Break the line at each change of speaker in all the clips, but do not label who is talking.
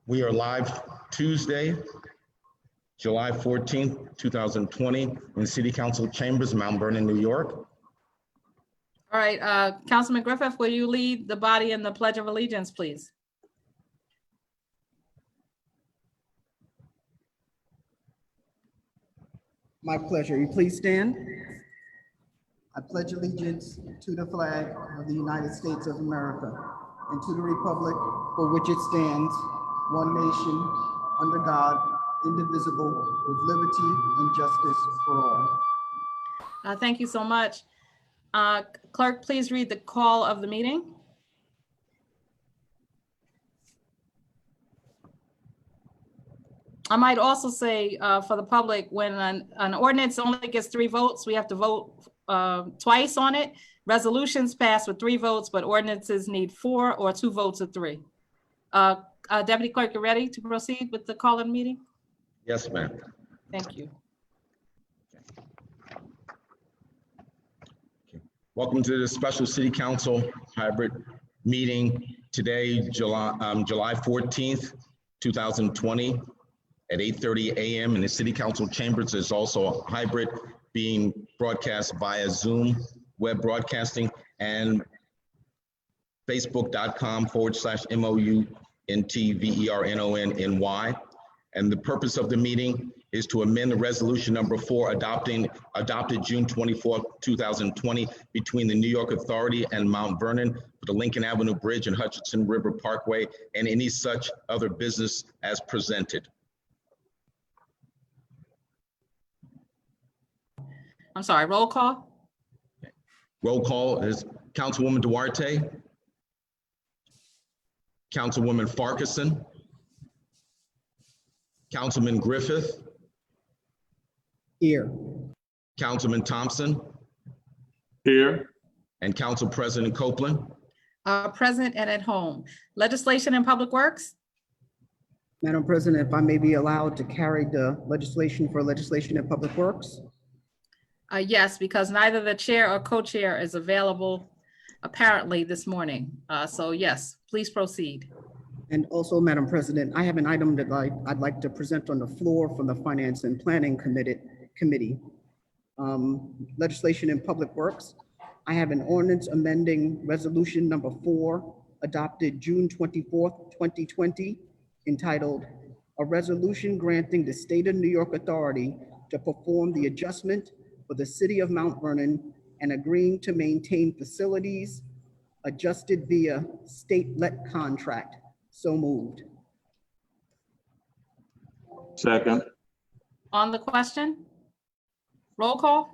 We are live Tuesday, July 14th, 2020 in City Council Chambers, Mount Vernon, New York.
All right, Councilman Griffith, will you lead the body in the Pledge of Allegiance, please?
My pleasure. You please stand. I pledge allegiance to the flag of the United States of America and to the republic for which it stands, one nation, under God, indivisible, with liberty and justice for all.
Thank you so much. Clerk, please read the call of the meeting. I might also say for the public, when an ordinance only gets 3 votes, we have to vote twice on it. Resolutions pass with 3 votes, but ordinances need 4 or 2 votes of 3. Deputy Clerk, you ready to proceed with the call of the meeting?
Yes, ma'am.
Thank you.
Welcome to the special City Council hybrid meeting today, July 14th, 2020 at 8:30 a.m. in the City Council chambers. There's also a hybrid being broadcast via Zoom, web broadcasting, and facebook.com/MOUNTVERNONNY. And the purpose of the meeting is to amend the resolution number 4 adopted June 24th, 2020 between the New York Authority and Mount Vernon for the Lincoln Avenue Bridge and Hutchinson River Parkway and any such other business as presented.
I'm sorry, roll call.
Roll call is Councilwoman Duarte, Councilwoman Farquharson, Councilman Griffith,
Here.
Councilman Thompson,
Here.
and Council President Copeland.
Present and at home. Legislation and Public Works.
Madam President, if I may be allowed to carry the legislation for legislation and public works.
Yes, because neither the chair or co-chair is available apparently this morning. So yes, please proceed.
And also, Madam President, I have an item that I'd like to present on the floor from the Finance and Planning Committee. Legislation and Public Works. I have an ordinance amending resolution number 4 adopted June 24th, 2020, entitled "A Resolution Granting the State of New York Authority to Perform the Adjustment for the City of Mount Vernon and agreeing to maintain facilities adjusted via state-let contract." So moved.
Second.
On the question, roll call.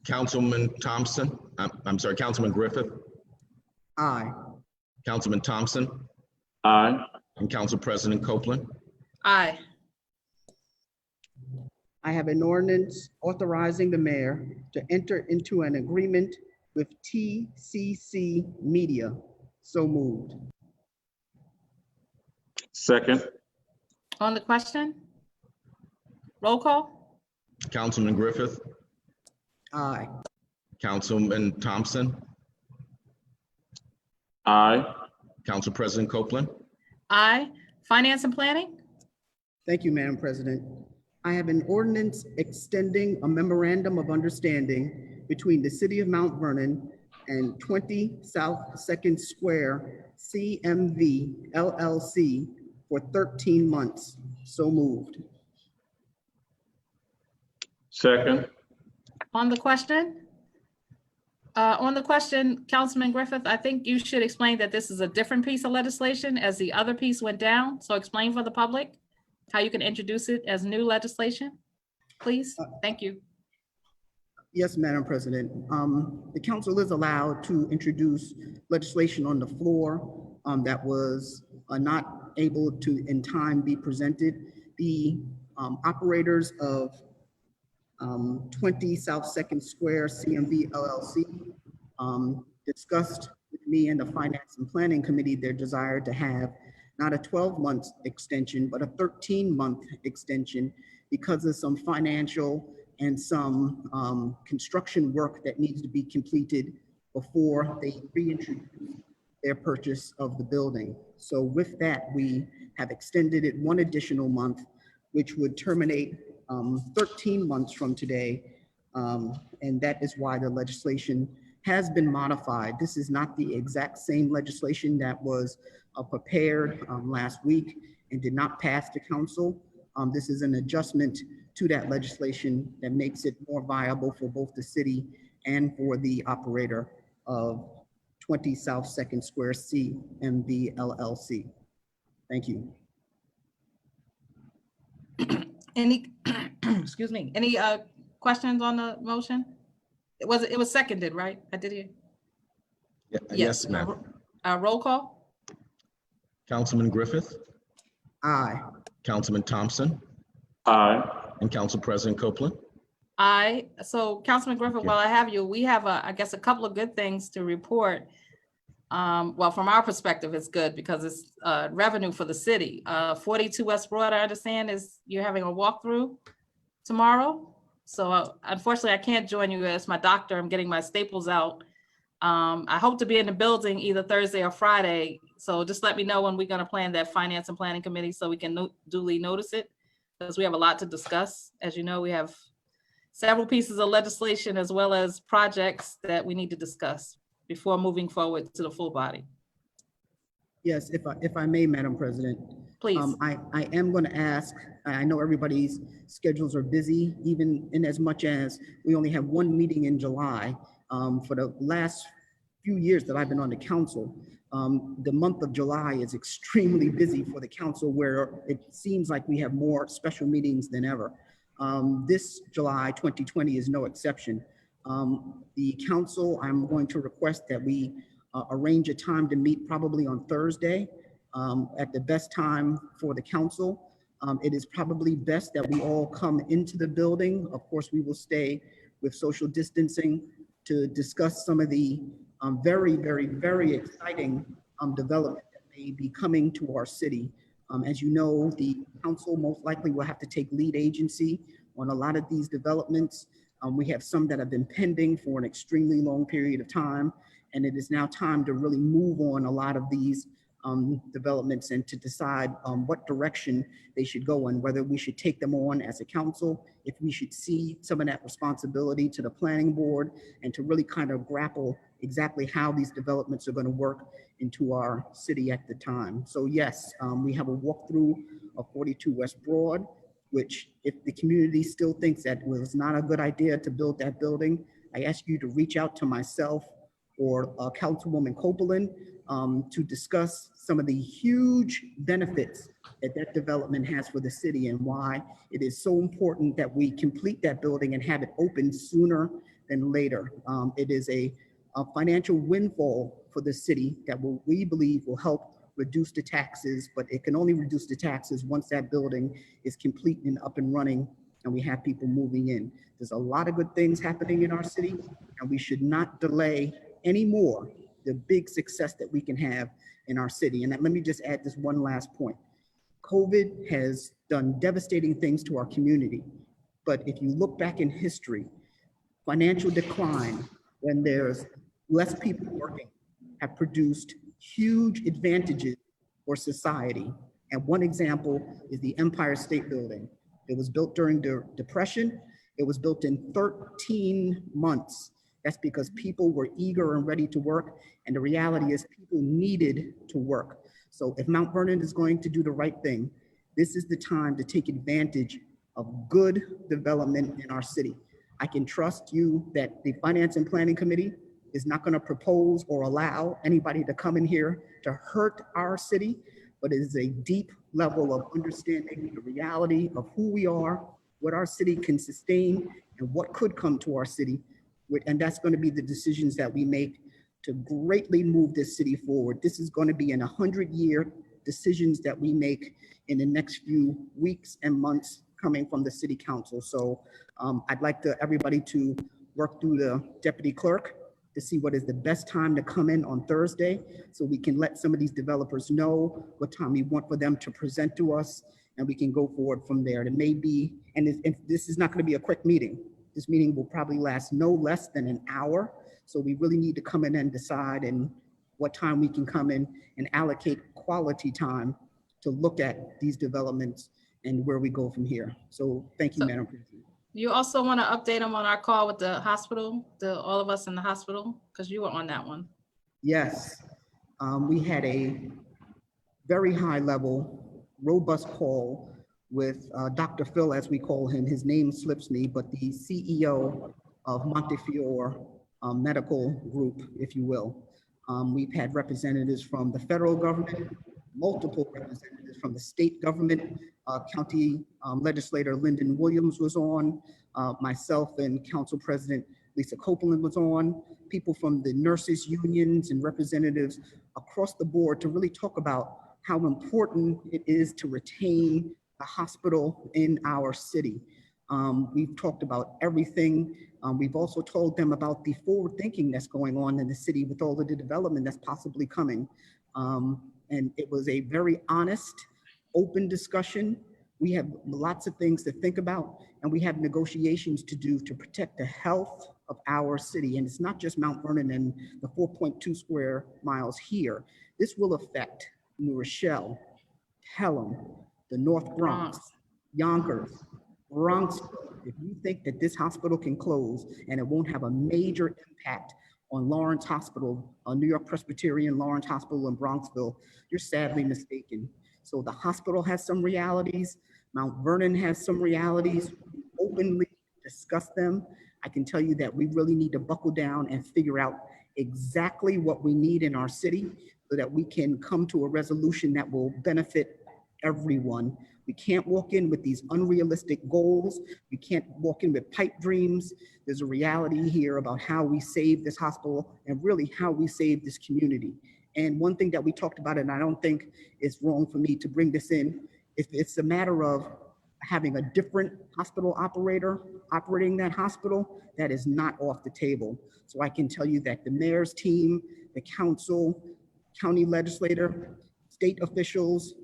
Councilman Thompson, I'm sorry, Councilman Griffith,
Aye.
Councilman Thompson,
Aye.
and Council President Copeland.
Aye.
I have an ordinance authorizing the mayor to enter into an agreement with TCC Media. So moved.
Second.
On the question, roll call.
Councilman Griffith,
Aye.
Councilman Thompson,
Aye.
Council President Copeland.
Aye. Finance and Planning.
Thank you, Madam President. I have an ordinance extending a memorandum of understanding between the City of Mount Vernon and 20 South 2nd Square CMV LLC for 13 months. So moved.
Second.
On the question, Councilman Griffith, I think you should explain that this is a different piece of legislation as the other piece went down. So explain for the public how you can introduce it as new legislation, please. Thank you.
Yes, Madam President. The council is allowed to introduce legislation on the floor that was not able to in time be presented. The operators of 20 South 2nd Square CMV LLC discussed with me and the Finance and Planning Committee their desire to have not a 12-month extension, but a 13-month extension because of some financial and some construction work that needs to be completed before they reintroduce their purchase of the building. So with that, we have extended it one additional month, which would terminate 13 months from today. And that is why the legislation has been modified. This is not the exact same legislation that was prepared last week and did not pass the council. This is an adjustment to that legislation that makes it more viable for both the city and for the operator of 20 South 2nd Square CMV LLC. Thank you.
Any, excuse me, any questions on the motion? It was seconded, right? I did hear.
Yes, ma'am.
Roll call?
Councilman Griffith,
Aye.
Councilman Thompson,
Aye.
and Council President Copeland.
Aye. So Councilman Griffith,
Okay.
while I have you, we have, I guess, a couple of good things to report. Well, from our perspective, it's good because it's revenue for the city. 42 West Broad, I understand, you're having a walkthrough tomorrow. So unfortunately, I can't join you as my doctor. I'm getting my staples out. I hope to be in the building either Thursday or Friday. So just let me know when we're going to plan that Finance and Planning Committee so we can duly notice it, because we have a lot to discuss. As you know, we have several pieces of legislation as well as projects that we need to discuss before moving forward to the full body.
Yes, if I may, Madam President.
Please.
I am going to ask, I know everybody's schedules are busy, even in as much as we only have one meeting in July. For the last few years that I've been on the council, the month of July is extremely busy for the council, where it seems like we have more special meetings than ever. This July 2020 is no exception. The council, I'm going to request that we arrange a time to meet probably on Thursday at the best time for the council. It is probably best that we all come into the building. Of course, we will stay with social distancing to discuss some of the very, very, very exciting development that may be coming to our city. As you know, the council most likely will have to take lead agency on a lot of these developments. We have some that have been pending for an extremely long period of time, and it is now time to really move on a lot of these developments and to decide what direction they should go in, whether we should take them on as a council, if we should see some of that responsibility to the planning board, and to really kind of grapple exactly how these developments are going to work into our city at the time. So yes, we have a walkthrough of 42 West Broad, which if the community still thinks that it was not a good idea to build that building, I ask you to reach out to myself or Councilwoman Copeland to discuss some of the huge benefits that that development has for the city and why it is so important that we complete that building and have it open sooner than later. It is a financial windfall for the city that we believe will help reduce the taxes, but it can only reduce the taxes once that building is complete and up and running and we have people moving in. There's a lot of good things happening in our city, and we should not delay anymore the big success that we can have in our city. And let me just add this one last point. COVID has done devastating things to our community, but if you look back in history, financial decline, when there's less people working, have produced huge advantages for society. And one example is the Empire State Building. It was built during the Depression. It was built in 13 months. That's because people were eager and ready to work. And the reality is people needed to work. So if Mount Vernon is going to do the right thing, this is the time to take advantage of good development in our city. I can trust you that the Finance and Planning Committee is not going to propose or allow anybody to come in here to hurt our city, but it is a deep level of understanding the reality of who we are, what our city can sustain, and what could come to our city. And that's going to be the decisions that we make to greatly move this city forward. This is going to be in 100-year decisions that we make in the next few weeks and months coming from the city council. So I'd like everybody to work through the deputy clerk to see what is the best time to come in on Thursday, so we can let some of these developers know what time we want for them to present to us, and we can go forward from there. And it may be, and this is not going to be a quick meeting. This meeting will probably last no less than an hour. So we really need to come in and decide and what time we can come in and allocate quality time to look at these developments and where we go from here. So thank you,
So-
Madam President.
You also want to update them on our call with the hospital, all of us in the hospital, because you were on that one.
Yes, we had a very high level, robust call with Dr. Phil, as we call him. His name slips me, but the CEO of Montefiore Medical Group, if you will. We've had representatives from the federal government, multiple representatives from the state government. County legislator Lyndon Williams was on, myself and Council President Lisa Copeland was on, people from the nurses unions and representatives across the board to really talk about how important it is to retain a hospital in our city. We've talked about everything. We've also told them about the forward thinking that's going on in the city with all of the development that's possibly coming. And it was a very honest, open discussion. We have lots of things to think about, and we have negotiations to do to protect the health of our city. And it's not just Mount Vernon and the 4.2 square miles here. This will affect New Rochelle, Pelham, the North Bronx, Yonkers, Bronxville. If you think that this hospital can close and it won't have a major impact on Lawrence Hospital, New York Presbyterian Lawrence Hospital in Bronxville, you're sadly mistaken. So the hospital has some realities. Mount Vernon has some realities. We openly discuss them. I can tell you that we really need to buckle down and figure out exactly what we need in our city so that we can come to a resolution that will benefit everyone. We can't walk in with these unrealistic goals. We can't walk in with pipe dreams. There's a reality here about how we save this hospital and really how we save this community. And one thing that we talked about, and I don't think it's wrong for me to bring this in, if it's a matter of having a different hospital operator operating that hospital, that is not off the table. So I can tell you that the mayor's team, the council, county legislator, state officials,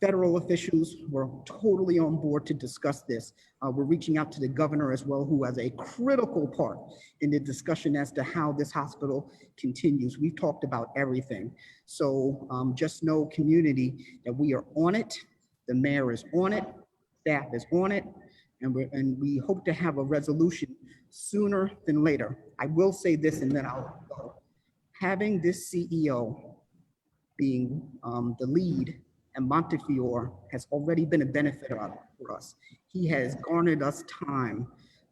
federal officials were totally on board to discuss this. We're reaching out to the governor as well, who has a critical part in the discussion as to how this hospital continues. We've talked about everything. So just know, community, that we are on it. The mayor is on it. Staff is on it. And we hope to have a resolution sooner than later. I will say this and then I'll go. Having this CEO being the lead and Montefiore has already been a benefit for us. He has garnered us time.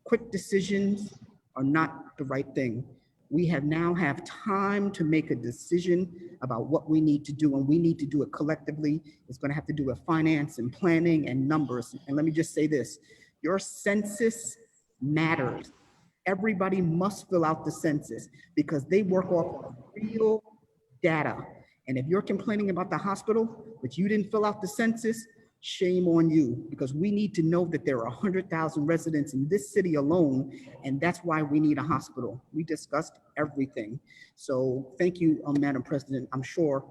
Quick decisions are not the right thing. We now have time to make a decision about what we need to do, and we need to do it collectively. It's going to have to do with finance and planning and numbers. And let me just say this, your census matters. Everybody must fill out the census because they work off of real data. And if you're complaining about the hospital, but you didn't fill out the census, shame on you, because we need to know that there are 100,000 residents in this city alone, and that's why we need a hospital. We discussed everything. So thank you, Madam President. I'm sure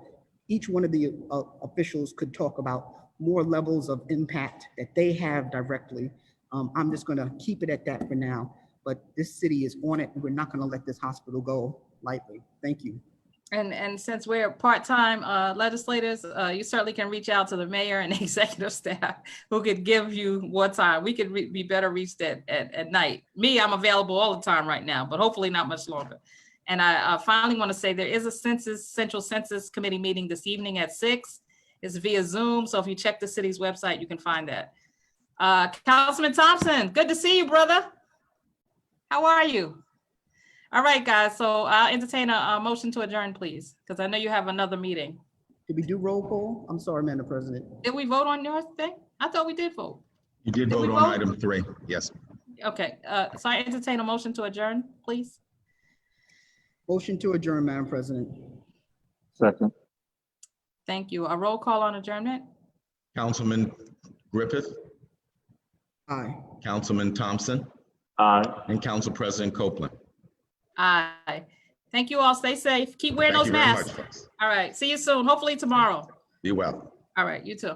each one of the officials could talk about more levels of impact that they have directly. I'm just gonna keep it at that for now, but this city is on it, and we're not gonna let this hospital go lightly. Thank you.
And since we're part-time legislators, you certainly can reach out to the mayor and executive staff who could give you more time. We could be better reached at night. Me, I'm available all the time right now, but hopefully not much longer. And I finally want to say there is a Central Census Committee meeting this evening at 6. It's via Zoom, so if you check the city's website, you can find that. Councilman Thompson, good to see you, brother. How are you? All right, guys, so I'll entertain a motion to adjourn, please, because I know you have another meeting.
Did we do roll call? I'm sorry, Madam President.
Did we vote on your thing? I thought we did vote.
You did vote on item 3, yes.
Okay, so I entertain a motion to adjourn, please.
Motion to adjourn, Madam President.
Second.
Thank you. A roll call on adjournment?
Councilman Griffith,
Aye.
Councilman Thompson,
Aye.
and Council President Copeland.
Aye. Thank you all. Stay safe. Keep wearing
Thank
those
you very
masks.
much, folks.
All right. See you soon. Hopefully tomorrow.
Be well.
All right. You too.